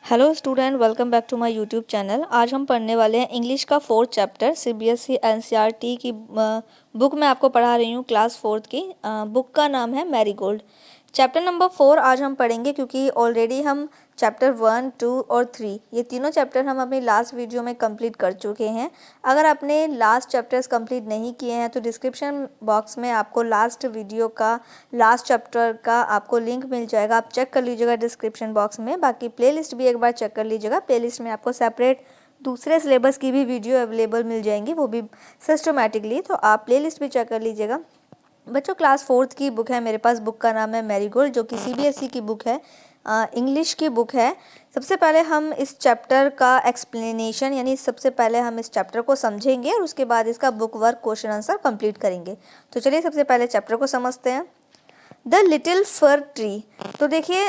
Hello student, welcome back to my YouTube channel. आज हम पढ़ने वाले हैं इंग्लिश का 4th चैप्टर सीबीएसई एनसीईआरटी की बुक मैं आपको पढ़ा रही हूँ क्लास 4th की। बुक का नाम है मैरीगोल्ड। चैप्टर नंबर 4 आज हम पढ़ेंगे क्योंकि ऑलरेडी हम चैप्टर 1, 2 और 3 ये तीनों चैप्टर हम अपनी लास्ट वीडियो में कंप्लीट कर चुके हैं। अगर आपने लास्ट चैप्टर्स कंप्लीट नहीं किए हैं तो डिस्क्रिप्शन बॉक्स में आपको लास्ट वीडियो का लास्ट चैप्टर का आपको लिंक मिल जाएगा, आप चेक कर लीजिएगा डिस्क्रिप्शन बॉक्स में। बाकी प्लेलिस्ट भी एक बार चेक कर लीजिएगा, प्लेलिस्ट में आपको सेपरेट दूसरे सिलेबस की भी वीडियो अवेलेबल मिल जाएंगी, वो भी सिस्टमेटिकली, तो आप प्लेलिस्ट भी चेक कर लीजिएगा। बच्चों, क्लास 4th की बुक है मेरे पास, बुक का नाम है मैरीगोल्ड, जो कि सीबीएसई की बुक है, इंग्लिश की बुक है। सबसे पहले हम इस चैप्टर का एक्सप्लेनेशन यानी सबसे पहले हम इस चैप्टर को समझेंगे और उसके बाद इसका book work question answer complete करेंगे। तो चलिए सबसे पहले चैप्टर को समझते हैं। The little for tree. तो देखिए,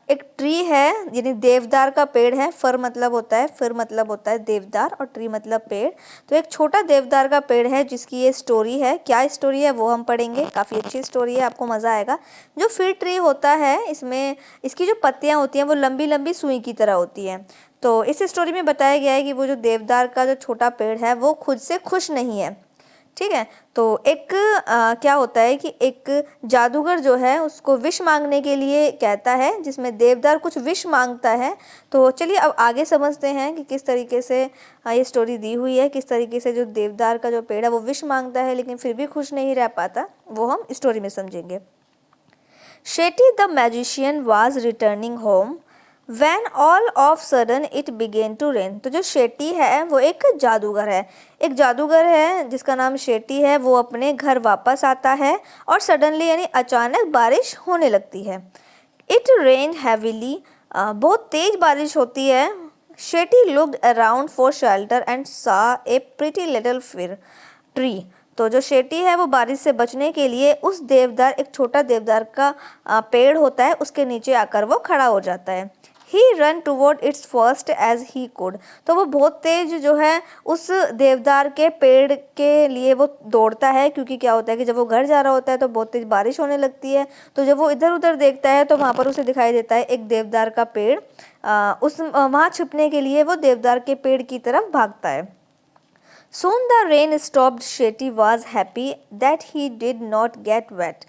एक ट्री है यानी देवदार का पेड़ है। फर मतलब होता है, फिर मतलब होता है देवदार और ट्री मतलब पेड़। तो एक छोटा देवदार का पेड़ है जिसकी ये स्टोरी है। क्या स्टोरी है वो हम पढ़ेंगे, काफ़ी अच्छी स्टोरी है, आपको मज़ा आएगा। जो फिर ट्री होता है, इसमें इसकी जो पत्तियाँ होती हैं वो लंबी लंबी सुई की तरह होती हैं। तो इस स्टोरी में बताया गया है कि वो जो देवदार का जो छोटा पेड़ है वो खुद से खुश नहीं है, ठीक है। तो एक क्या होता है कि एक जादूगर जो है उसको विश मांगने के लिए कहता है, जिसमें देवदार कुछ विश मांगता है। तो चलिए अब आगे समझते हैं कि किस तरीके से ये स्टोरी दी हुई है, किस तरीके से जो देवदार का जो पेड़ है वो विश मांगता है लेकिन फिर भी खुश नहीं रह पाता, वो हम स्टोरी में समझेंगे। Shetty the magician was returning home When all of sudden it began to rain। तो जो शेटी है वो एक जादूगर है, एक जादूगर है जिसका नाम शेटी है। वो अपने घर वापस आता है और सडनली यानी अचानक बारिश होने लगती है। इट रेन हैवीली, बहुत तेज बारिश होती है। Shetty looked around for shelter and सा ए प्रिटी लिटिल फिर ट्री। तो जो शेटी है वो बारिश से बचने के लिए उस देवदार, एक छोटा देवदार का पेड़ होता है, उसके नीचे आकर वो खड़ा हो जाता है। He ran toward its first edge he could. तो वो बहुत तेज जो है उस देवदार के पेड़ के लिए वो दौड़ता है, क्योंकि क्या होता है कि जब वो घर जा रहा होता है तो बहुत तेज बारिश होने लगती है। तो जब वो इधर उधर देखता है तो वहाँ पर उसे दिखाई देता है एक देवदार का पेड़। वहाँ छिपने के लिए वो देवदार के पेड़ की तरफ भागता है। Soon the rain stopped. Shetty was happy that he did not get wet।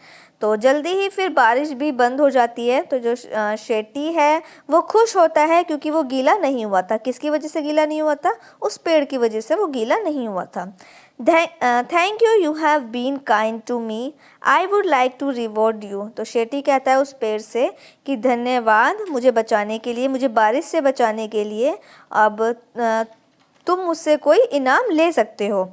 तो जल्दी ही फिर बारिश भी बंद हो जाती है। तो जो शेटी है वो खुश होता है क्योंकि वो गीला नहीं हुआ था। किसकी वजह से गीला नहीं हुआ था? उस पेड़ की वजह से वो गीला नहीं हुआ था। Thank you, you have been kind to me, I would like to reward you. तो शेटी कहता है उस पेड़ से कि धन्यवाद मुझे बचाने के लिए, मुझे बारिश से बचाने के लिए। अब तुम मुझसे कोई इनाम ले सकते हो।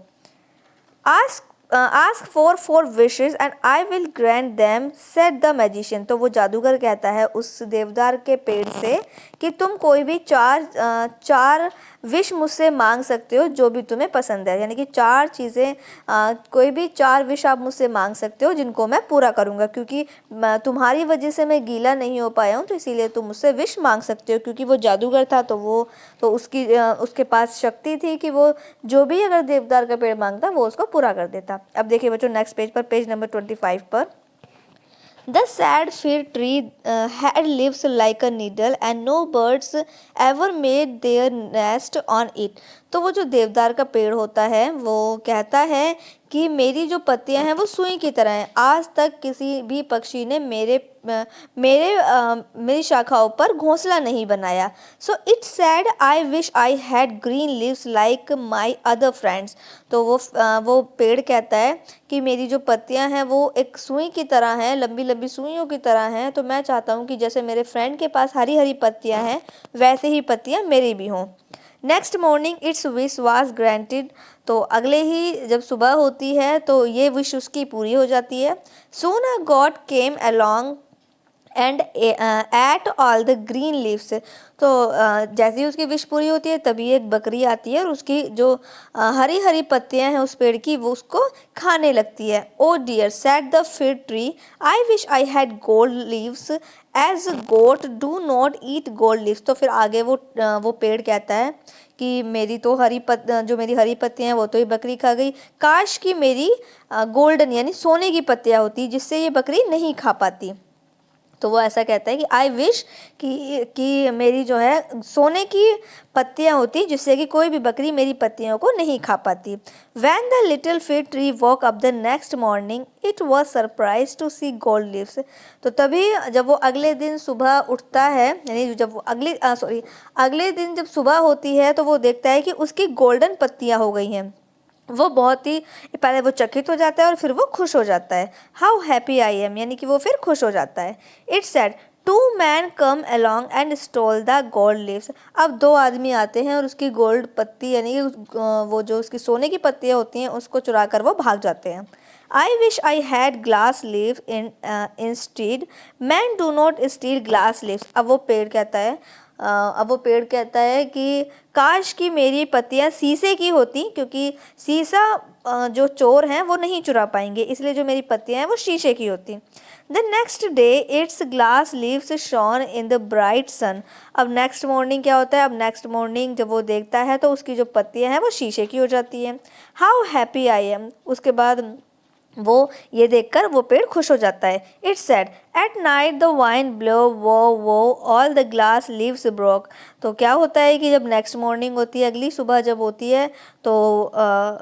Ask for 4 wishes and I will grant them, said the magician. तो वो जादूगर कहता है उस देवदार के पेड़ से कि तुम कोई भी चार विश मुझसे मांग सकते हो जो भी तुम्हें पसंद है, यानी कि 4 चीज़ें, कोई भी 4 विश आप मुझसे मांग सकते हो जिनको मैं पूरा करूँगा, क्योंकि तुम्हारी वजह से मैं गीला नहीं हो पाया हूँ, तो इसीलिए तुम मुझसे विश मांग सकते हो। क्योंकि वो जादूगर था तो उसके पास शक्ति थी कि वो जो भी अगर देवदार का पेड़ मांगता वो उसको पूरा कर देता। अब देखिए बच्चों नेक्स्ट पेज पर, पेज नंबर 25 पर। The sad fir tree had leaves like a needle and no birds ever made their nest on it। तो वो जो देवदार का पेड़ होता है वो कहता है कि मेरी जो पत्तियां हैं वो सुई की तरह हैं, आज तक किसी भी पक्षी ने मेरी शाखाओं पर घोंसला नहीं बनाया। So it sad I wish I had green leaves like my other friends. तो वो पेड़ कहता है कि मेरी जो पत्तियां हैं वो एक सुई की तरह हैं, लंबी लंबी सुइयों की तरह हैं। तो मैं चाहता हूँ कि जैसे मेरे फ्रेंड के पास हरी हरी पत्तियां हैं वैसे ही पत्तियां मेरी भी हों। Next morning it's wish was granted. तो अगले ही जब सुबह होती है तो ये विश उसकी पूरी हो जाती है। Soon a goat came along and ate all the green leaves. तो जैसे ही उसकी विश पूरी होती है तभी एक बकरी आती है और उसकी जो हरी हरी पत्तियां हैं उस पेड़ की वो उसको खाने लगती है। Oh dear, said the fir tree, I wish I had gold leaves as goat do not eat gold leaves. तो फिर आगे वो पेड़ कहता है कि मेरी तो जो मेरी हरी पत्तियां हैं वो तो ये बकरी खा गई, काश कि मेरी गोल्डन यानी सोने की पत्तियां होती जिससे ये बकरी नहीं खा पाती। तो वो ऐसा कहता है कि आई विश कि मेरी जो है सोने की पत्तियां होती जिससे कि कोई भी बकरी मेरी पत्तियों को नहीं खा पाती। When the little fig tree woke up the next morning it was surprise to see gold leaves. तो तभी जब वो अगले दिन सुबह उठता है, यानी जब वो अगले दिन जब सुबह होती है तो वो देखता है कि उसकी गोल्डन पत्तियां हो गई हैं। वो बहुत ही पहले वो चकित हो जाता है और फिर वो खुश हो जाता है। हाउ हैप्पी आई एम, यानी कि वो फिर खुश हो जाता है। It's sad two man come along and stole the gold leaves. अब दो आदमी आते हैं और उसकी गोल्ड पत्ती यानी कि वो जो उसकी सोने की पत्तियां होती हैं उसको चुरा कर वो भाग जाते हैं। आई wish I had glass leave instead, man do not steel glass leaves. अब वो पेड़ कहता है कि काश कि मेरी पत्तियां शीशे की होती, क्योंकि शीशा जो चोर हैं वो नहीं चुरा पाएंगे, इसलिए जो मेरी पत्तियां हैं वो शीशे की होती। The next day its glass leaves shone in the bright sun. अब नेक्स्ट मॉर्निंग क्या होता है, अब नेक्स्ट मॉर्निंग जब वो देखता है तो उसकी जो पत्तियां हैं वो शीशे की हो जाती हैं। हाउ हैप्पी आई एम, उसके बाद वो ये देखकर वो पेड़ खुश हो जाता है। It's said at night the wind blow वो all the glass leaves broke. तो क्या होता है कि जब नेक्स्ट मॉर्निंग होती है, अगली सुबह जब होती है, तो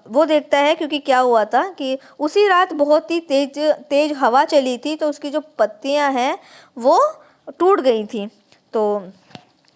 वो देखता है, क्योंकि क्या हुआ था कि उसी रात बहुत ही तेज हवा चली थी तो उसकी जो पत्तियां हैं वो टूट गई थी। तो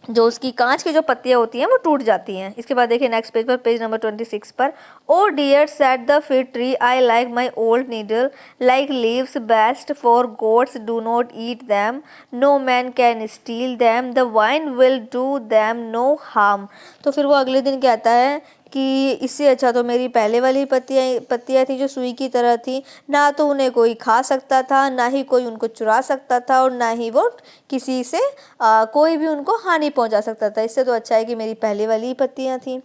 जो उसकी कांच की जो पत्तियां होती हैं वो टूट जाती हैं। इसके बाद देखिए नेक्स्ट पेज पर, पेज नंबर 26 पर, oh dear said the fig tree I like my old needle like leaves best for goats do not eat them no man can steal them the wind will do them no harm. तो फिर वो अगले दिन कहता है कि इससे अच्छा तो मेरी पहले वाली पत्तियां थी जो सुई की तरह थी, ना तो उन्हें कोई खा सकता था, ना ही कोई उनको चुरा सकता था, और ना ही वो किसी से कोई भी उनको हानि पहुंचा सकता था। इससे तो अच्छा है कि मेरी पहले वाली ही पत्तियां थी।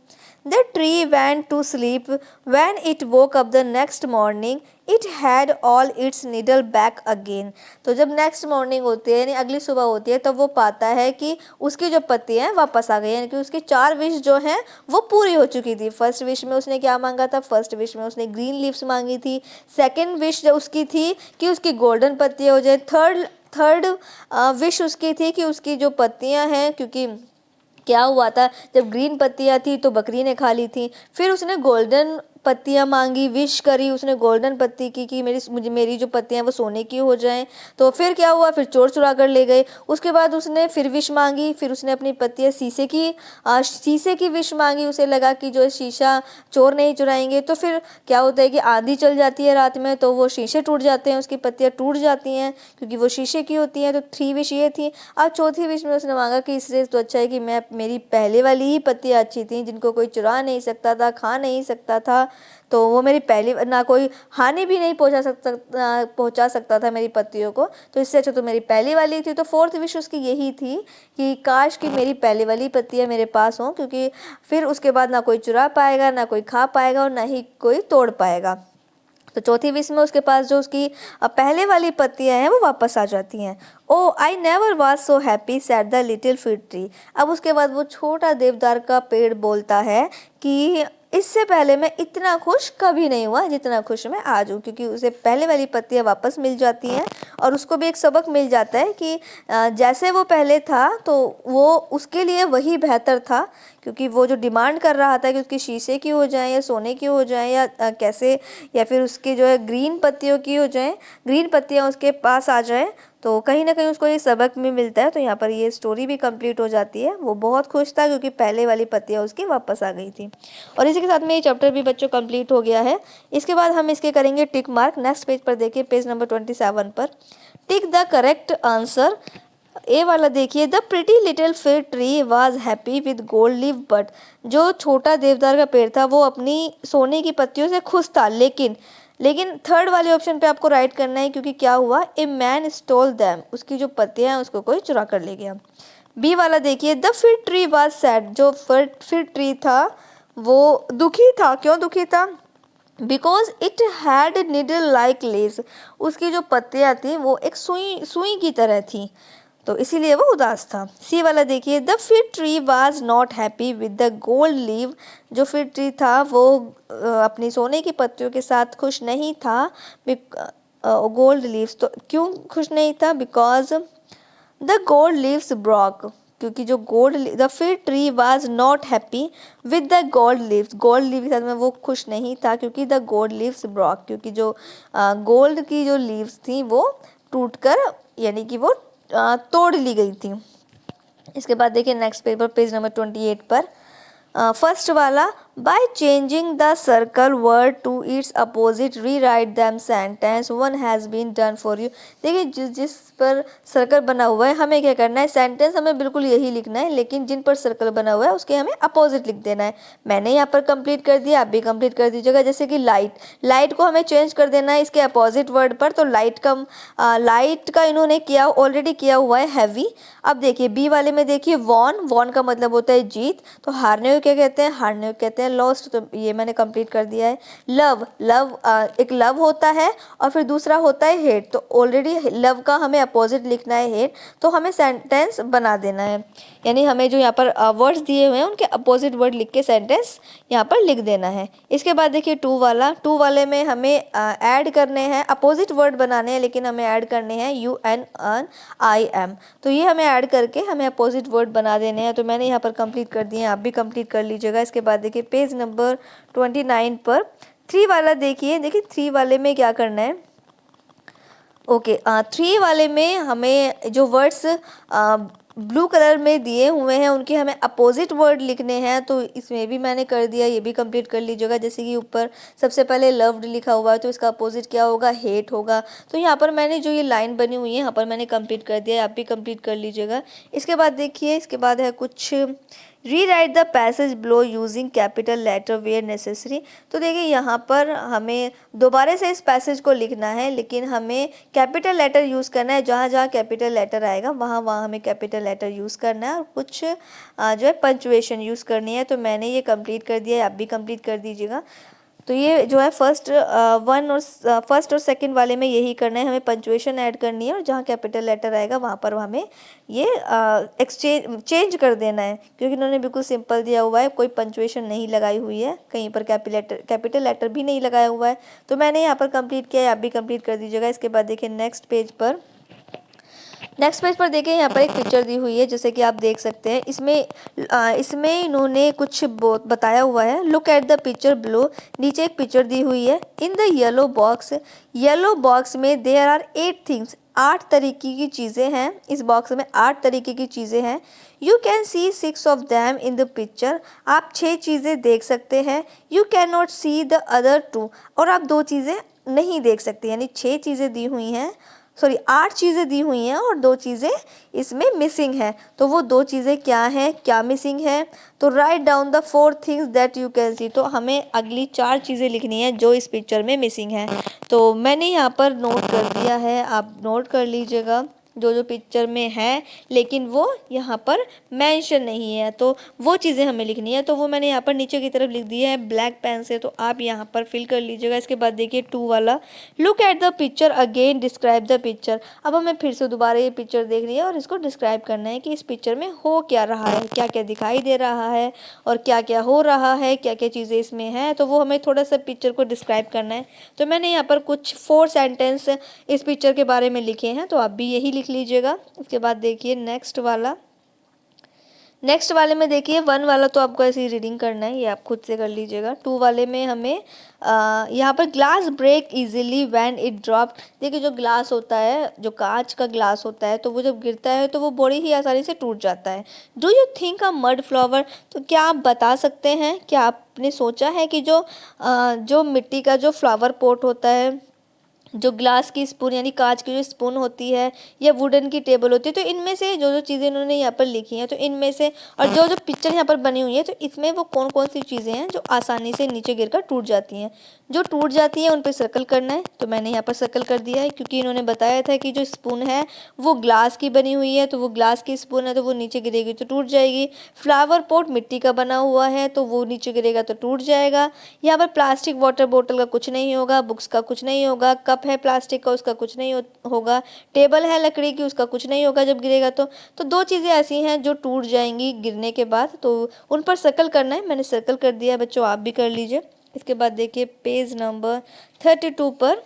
The tree went to sleep when it woke up the next morning it had all its needle back again. तो जब नेक्स्ट मॉर्निंग होती है यानी अगली सुबह होती है, तब वो पाता है कि उसकी जो पत्तियां हैं वापस आ गई, यानी कि उसकी 4 विश जो हैं वो पूरी हो चुकी थी। फर्स्ट विश में उसने क्या मांगा था, फर्स्ट विश में उसने ग्रीन लीव्स मांगी थी। सेकेंड विश जो उसकी थी कि उसकी गोल्डन पत्तियां हो जाए। थर्ड विश उसकी थी कि उसकी जो पत्तियां हैं, क्योंकि क्या हुआ था जब ग्रीन पत्तियां थी तो बकरी ने खा ली थी। फिर उसने गोल्डन पत्तियां मांगी, विश करी उसने गोल्डन पत्ती की कि मेरी जो पत्तियां वो सोने की हो जाएं। तो फिर क्या हुआ, फिर चोर चुरा कर ले गए। उसके बाद उसने फिर विश मांगी, फिर उसने अपनी पत्तियां शीशे की विश मांगी। उसे लगा कि जो शीशा चोर नहीं चुराएंगे। तो फिर क्या होता है कि आंधी चल जाती है रात में, तो वो शीशे टूट जाते हैं, उसकी पत्तियां टूट जाती हैं क्योंकि वो शीशे की होती हैं। तो 3 विश ये थी। अब चौथी विश में उसने मांगा कि इससे तो अच्छा है कि मेरी पहले वाली ही पत्तियां अच्छी थी जिनको कोई चुरा नहीं सकता था, खा नहीं सकता था। तो वो मेरी पहली, ना कोई हानि भी नहीं पहुंचा सकता था मेरी पत्तियों को, तो इससे अच्छा तो मेरी पहली वाली थी। तो फोर्थ विश उसकी यही थी कि काश कि मेरी पहली वाली पत्तियां मेरे पास हों, क्योंकि फिर उसके बाद ना कोई चुरा पाएगा, ना कोई खा पाएगा, और ना ही कोई तोड़ पाएगा। तो चौथी विश में उसके पास जो उसकी पहले वाली पत्तियां हैं वो वापस आ जाती हैं। Oh I never was so happy said the little fig tree. अब उसके बाद वो छोटा देवदार का पेड़ बोलता है कि इससे पहले मैं इतना खुश कभी नहीं हुआ जितना खुश मैं आज हूँ, क्योंकि उसे पहले वाली पत्तियां वापस मिल जाती हैं और उसको भी एक सबक मिल जाता है कि जैसे वो पहले था तो वो उसके लिए वही बेहतर था, क्योंकि वो जो डिमांड कर रहा था कि उसकी शीशे की हो जाए या सोने की हो जाए या कैसे, या फिर उसकी जो है ग्रीन पत्तियों की हो जाए, ग्रीन पत्तियां उसके पास आ जाए, तो कहीं ना कहीं उसको ये सबक भी मिलता है। तो यहाँ पर ये स्टोरी भी कंप्लीट हो जाती है। वो बहुत खुश था क्योंकि पहले वाली पत्तियां उसकी वापस आ गई थी। और इसी के साथ में ये चैप्टर भी बच्चों कंप्लीट हो गया है। इसके बाद हम इसके करेंगे टिक मार्क। नेक्स्ट पेज पर देखिए, पेज नंबर 27 पर, टिक द करेक्ट आंसर। ए वाला देखिए, the pretty little fig tree was happy with gold leaf but. जो छोटा देवदार का पेड़ था वो अपनी सोने की पत्तियों से खुश था, लेकिन थर्ड वाले ऑप्शन पे आपको राइट करना है, क्योंकि क्या हुआ, ए मैन स्टोल दैम। उसकी जो पत्तियां हैं उसको कोई चुरा कर ले गया। बी वाला देखिए, the fig tree was sad. जो फिग ट्री था वो दुखी था। क्यों दुखी था? Because it had needle like leaves. उसकी जो पत्तियां थी वो एक सुई की तरह थी, तो इसीलिए वो उदास था। सी वाला देखिए, the fig tree was not happy with the gold leaf. जो फिग ट्री था वो अपनी सोने की पत्तियों के साथ खुश नहीं था। गोल्ड लीव्स, तो क्यों खुश नहीं था? Because the gold leaves Brock, क्योंकि जो the fir tree was not happy with the gold leaves के साथ में वो खुश नहीं था, क्योंकि द गोल्ड लीव्स ब्रॉक, क्योंकि जो गोल्ड की जो लीव्स थी वो टूटकर यानी कि वो तोड़ ली गई थी। इसके बाद देखिए नेक्स्ट पेपर पेज नंबर 28 पर फर्स्ट वाला, by changing the circle word to its opposite rewrite them sentence one has been done for you. देखिए जिस पर सर्कल बना हुआ है हमें क्या करना है, सेंटेंस हमें बिल्कुल यही लिखना है, लेकिन जिन पर सर्कल बना हुआ है उसके हमें अपोजिट लिख देना है। मैंने यहाँ पर कंप्लीट कर दिया, आप भी कंप्लीट कर दीजिएगा। जैसे कि लाइट को हमें चेंज कर देना है इसके अपोजिट वर्ड पर, तो लाइट का इन्होंने किया ऑलरेडी किया हुआ है हैवी। अब देखिए बी वाले में देखिए वॉन का मतलब होता है जीत, तो हारने को क्या कहते हैं, हारने को कहते हैं लॉस्ट, तो ये मैंने कंप्लीट कर दिया है। एक लव होता है और फिर दूसरा होता है हेट, तो ऑलरेडी लव का हमें अपोजिट लिखना है हेट, तो हमें सेंटेंस बना देना है, यानी हमें जो यहाँ पर वर्ड्स दिए हुए हैं उनके अपोजिट वर्ड लिख के सेंटेंस यहाँ पर लिख देना है। इसके बाद देखिए टू वाले में हमें ऐड करने हैं, अपोजिट वर्ड बनाने हैं, लेकिन हमें ऐड करने हैं U N un I M, तो ये हमें ऐड करके हमें अपोजिट वर्ड बना देने हैं। तो मैंने यहाँ पर कंप्लीट कर दिए हैं, आप भी कंप्लीट कर लीजिएगा। इसके बाद देखिए पेज नंबर 29 पर थ्री वाला देखिए थ्री वाले में क्या करना है। ओके, थ्री वाले में हमें जो वर्ड्स ब्लू कलर में दिए हुए हैं उनके हमें अपोजिट वर्ड लिखने हैं, तो इसमें भी मैंने कर दिया, ये भी कंप्लीट कर लीजिएगा। जैसे कि ऊपर सबसे पहले लव्ड लिखा हुआ है तो इसका अपोजिट क्या होगा, हेट होगा। तो यहाँ पर मैंने जो ये लाइन बनी हुई है यहाँ पर मैंने कंप्लीट कर दिया है, आप भी कंप्लीट कर लीजिएगा। इसके बाद देखिए इसके बाद है कुछ rewrite the passage below using capital letter where necessary. तो देखिए यहाँ पर हमें दोबारा से इस पैसेज को लिखना है, लेकिन हमें कैपिटल लेटर यूज़ करना है, जहाँ जहाँ कैपिटल लेटर आएगा वहाँ वहाँ हमें कैपिटल लेटर यूज़ करना है, और कुछ जो है पंचुएशन यूज़ करनी है। तो मैंने ये कंप्लीट कर दिया है, आप भी कंप्लीट कर दीजिएगा। तो ये जो है फर्स्ट और सेकंड वाले में यही करना है, हमें पंचुएशन ऐड करनी है, और जहाँ कैपिटल लेटर आएगा वहाँ पर हमें ये चेंज कर देना है, क्योंकि इन्होंने बिल्कुल सिंपल दिया हुआ है, कोई पंचुएशन नहीं लगाई हुई है, कहीं पर कैपिटल लेटर भी नहीं लगाया हुआ है। तो मैंने यहाँ पर कंप्लीट किया है, आप भी कंप्लीट कर दीजिएगा। इसके बाद देखिए नेक्स्ट पेज पर देखिए यहाँ पर एक पिक्चर दी हुई है, जैसे कि आप देख सकते हैं। इसमें इन्होंने कुछ बताया हुआ है। Look at the picture below, नीचे एक पिक्चर दी हुई है। इन द येलो बॉक्स में देयर आर 8 थिंग्स, 8 तरीके की चीज़ें हैं। इस बॉक्स में 8 तरीके की चीज़ें हैं। You can see 6 of them in the picture, आप 6 चीज़ें देख सकते हैं। You can not see the other 2, और आप 2 चीज़ें नहीं देख सकते, यानी 6 चीज़ें दी हुई हैं, 8 चीज़ें दी हुई हैं और 2 चीज़ें इसमें मिसिंग है। तो वो 2 चीज़ें क्या हैं, क्या मिसिंग है, तो write down the 4 things that you can see, तो हमें अगली 4 चीज़ें लिखनी है जो इस पिक्चर में मिसिंग है। तो मैंने यहाँ पर नोट कर दिया है, आप नोट कर लीजिएगा जो जो पिक्चर में है, लेकिन वो यहाँ पर मेंशन नहीं है, तो वो चीज़ें हमें लिखनी है। तो वो मैंने यहाँ पर नीचे की तरफ लिख दी है ब्लैक पेन से, तो आप यहाँ पर फिल कर लीजिएगा। इसके बाद देखिए 2 वाला, look at the picture again describe the picture. अब हमें फिर से दोबारा ये पिक्चर देखनी है और इसको डिस्क्राइब करना है कि इस पिक्चर में हो क्या रहा है, क्या क्या दिखाई दे रहा है और क्या क्या हो रहा है, क्या क्या चीज़ें इसमें हैं, तो वो हमें थोड़ा सा पिक्चर को डिस्क्राइब करना है। तो मैंने यहाँ पर कुछ 4 सेंटेंस इस पिक्चर के बारे में लिखे हैं, तो आप भी यही लिख लीजिएगा। उसके बाद देखिए नेक्स्ट वाले में देखिए 1 वाला तो आपको ऐसे ही रीडिंग करना है, ये आप खुद से कर लीजिएगा। 2 वाले में हमें यहाँ पर glass break easily when it drop. देखिए जो ग्लास होता है, जो कांच का ग्लास होता है, तो वो जब गिरता है तो वो बड़ी ही आसानी से टूट जाता है। Do you think a mud flower, तो क्या आप बता सकते हैं, क्या आपने सोचा है कि जो मिट्टी का जो फ्लावर पॉट होता है, जो ग्लास की स्पून यानी कांच की जो स्पून होती है या वुडन की टेबल होती है, तो इनमें से जो जो चीज़ें इन्होंने यहाँ पर लिखी हैं, तो इनमें से और जो जो पिक्चर यहाँ पर बनी हुई है, तो इसमें वो कौन कौन सी चीज़ें हैं जो आसानी से नीचे गिरकर टूट जाती हैं। जो टूट जाती हैं उन पर सर्कल करना है, तो मैंने यहाँ पर सर्कल कर दिया है, क्योंकि इन्होंने बताया था कि जो स्पून है वो ग्लास की बनी हुई है, तो वो ग्लास की स्पून है तो वो नीचे गिरेगी तो टूट जाएगी। फ्लावर पॉट मिट्टी का बना हुआ है तो वो नीचे गिरेगा तो टूट जाएगा। यहाँ पर प्लास्टिक वाटर बोतल का कुछ नहीं होगा, बुक्स का कुछ नहीं होगा, कप है प्लास्टिक का उसका कुछ नहीं होगा, टेबल है लकड़ी की उसका कुछ नहीं होगा जब गिरेगा तो 2 चीज़ें ऐसी हैं जो टूट जाएंगी गिरने के बाद, तो उन पर सर्कल करना है। मैंने सर्कल कर दिया है बच्चों, आप भी कर लीजिए। इसके बाद देखिए पेज नंबर 32 पर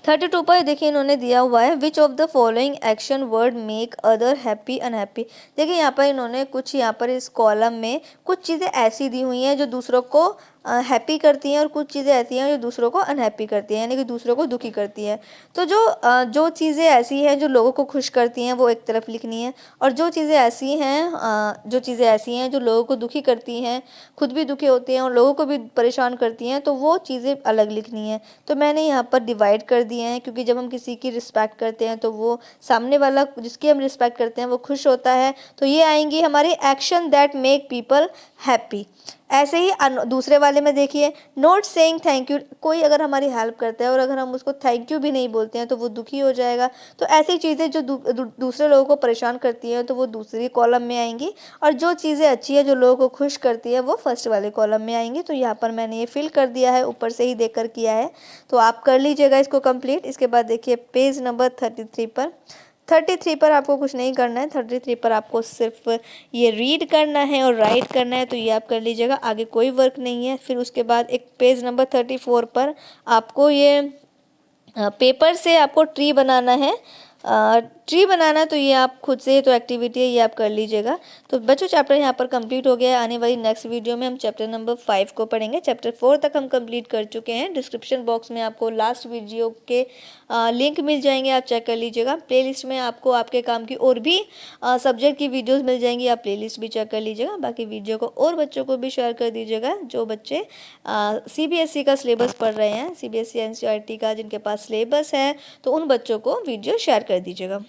32 पर देखिए इन्होंने दिया हुआ है which of the following action word make other happy unhappy. देखिए यहाँ पर इन्होंने कुछ यहाँ पर इस कॉलम में कुछ चीज़ें ऐसी दी हुई हैं जो दूसरों को हैप्पी करती हैं और कुछ चीज़ें ऐसी हैं जो दूसरों को अनहैप्पी करती हैं, यानी कि दूसरों को दुखी करती हैं। तो जो चीज़ें ऐसी हैं जो लोगों को खुश करती हैं वो एक तरफ लिखनी है, और जो चीज़ें ऐसी हैं जो लोगों को दुखी करती हैं, खुद भी दुखी होती हैं और लोगों को भी परेशान करती हैं, तो वो चीज़ें अलग लिखनी है। तो मैंने यहाँ पर डिवाइड कर दिए हैं, क्योंकि जब हम किसी की रिस्पेक्ट करते हैं तो वो सामने वाला जिसकी हम रिस्पेक्ट करते हैं वो खुश होता है, तो ये आएंगी हमारी action that make people happy. ऐसे ही दूसरे वाले में देखिए नोट सेइंग थैंक यू, कोई अगर हमारी हेल्प करता है और अगर हम उसको थैंक यू भी नहीं बोलते हैं तो वो दुखी हो जाएगा। तो ऐसी चीज़ें जो दूसरे लोगों को परेशान करती हैं तो वो दूसरी कॉलम में आएंगी, और जो चीज़ें अच्छी है जो लोगों को खुश करती है वो फर्स्ट वाले कॉलम में आएंगी। तो यहाँ पर मैंने ये फिल कर दिया है, ऊपर से ही देख कर किया है, तो आप कर लीजिएगा इसको कंप्लीट। इसके बाद देखिए पेज नंबर 33 पर आपको कुछ नहीं करना है। 33 पर आपको सिर्फ ये रीड करना है और राइट करना है, तो ये आप कर लीजिएगा, आगे कोई वर्क नहीं है। फिर उसके बाद एक पेज नंबर 34 पर आपको ये पेपर से आपको ट्री बनाना है। तो ये आप खुद से, तो एक्टिविटी है, ये आप कर लीजिएगा। तो बच्चों चैप्टर यहाँ पर कंप्लीट हो गया है। आने वाली नेक्स्ट वीडियो में हम चैप्टर नंबर 5 को पढ़ेंगे। चैप्टर 4 तक हम कंप्लीट कर चुके हैं। डिस्क्रिप्शन बॉक्स में आपको लास्ट वीडियो के लिंक मिल जाएंगे, आप चेक कर लीजिएगा। प्लेलिस्ट में आपको आपके काम की और भी सब्जेक्ट की वीडियोस मिल जाएंगी, आप प्लेलिस्ट भी चेक कर लीजिएगा। बाकी वीडियो को और बच्चों को भी शेयर कर दीजिएगा जो बच्चे CBSE का सिलेबस पढ़ रहे हैं, CBSE NCERT का जिनके पास सिलेबस है, तो उन बच्चों को वीडियो शेयर कर दीजिएगा।